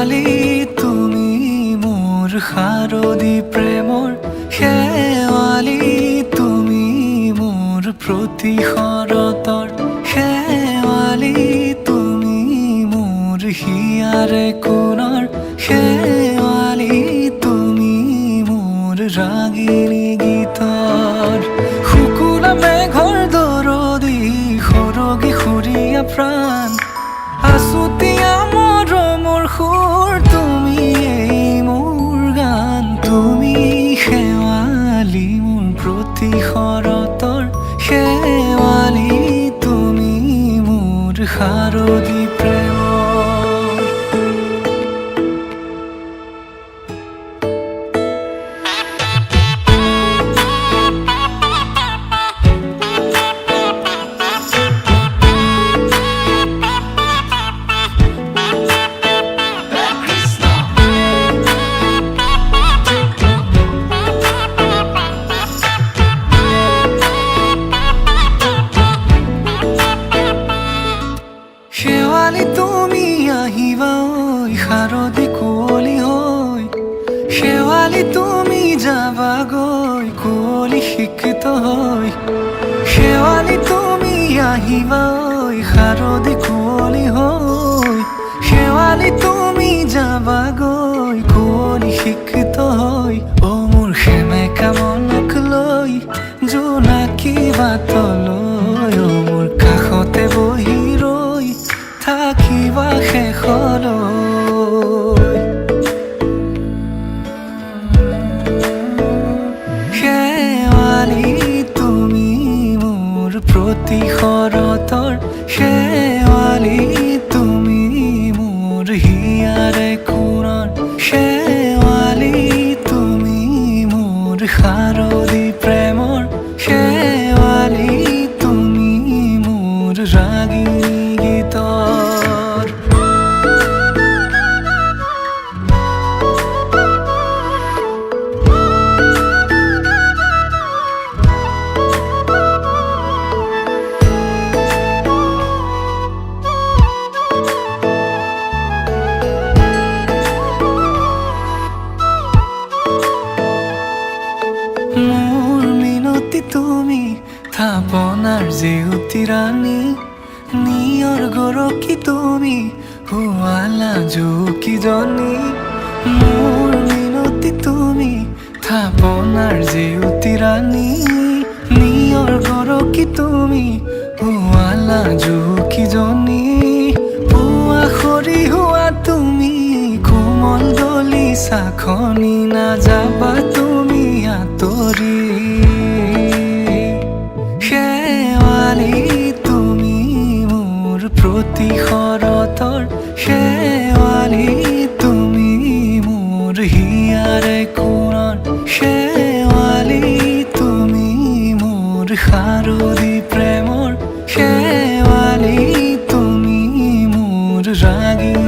শেৱালি তুমি মোৰ শাৰদী প্ৰেমৰ শেৱালি তুমি মোৰ প্ৰতি শৰতৰ শেৱালি তুমি মোৰ হিয়াৰে কোণৰ শেৱালি তুমি মোৰ ৰাগিনী গীতৰ শুকুলা মেঘৰ দৰদি সৰগী সুৰীয়া প্ৰাণ আছুতীয়া মৰমৰ সুৰ তুমি এই মোৰ গান তুমি শেৱালি মোৰ প্ৰতি শৰতৰ শেৱালি তুমি মোৰ শাৰদী প্ৰেমৰ শেৱালি তুমি আহিবা ঐ শাৰদী কুঁৱলী হৈ শেৱালি তুমি যাবাগৈ কুঁৱলী শিক্ষিত হৈ শেৱালি তুমি আহিবা ঐ শাৰদী কুঁৱলী হৈ শেৱালি তুমি যাবাগৈ কুঁৱলী শিক্ষিত হৈ অ মোৰ সেমেকা মনক লৈ জোনাকী বাটলৈ অ মোৰ কাষতে বহি ৰৈ থাকিবা শেষলৈ শেৱালি তুমি মোৰ প্ৰতি শৰতৰ শেৱালি তুমি মোৰ হিয়াৰে কোণৰ শেৱালি তুমি মোৰ শাৰদী প্ৰেমৰ শেৱালি তুমি মোৰ ৰাগিনী গীতৰ মোৰ মিনতি তুমি থাপনাৰ জেউতি ৰাণী নিয়ৰ গৰকী তুমি শুৱালা জুকিজনী মোৰ মিনতি তুমি থাপনাৰ জেউতি ৰাণী নিয়ৰ গৰকী তুমি শুৱালা জুকিজনী পুৱা সৰি হোৱা তুমি কোমল দলি চাখনি নাযাবা তুমি আঁতৰি শেৱালি তুমি মোৰ প্ৰতি শৰতৰ শেৱালি তুমি মোৰ হিয়াৰে কোণৰ শেৱালি তুমি মোৰ শাৰদী প্ৰেমৰ শেৱালি তুমি মোৰ ৰাগিনী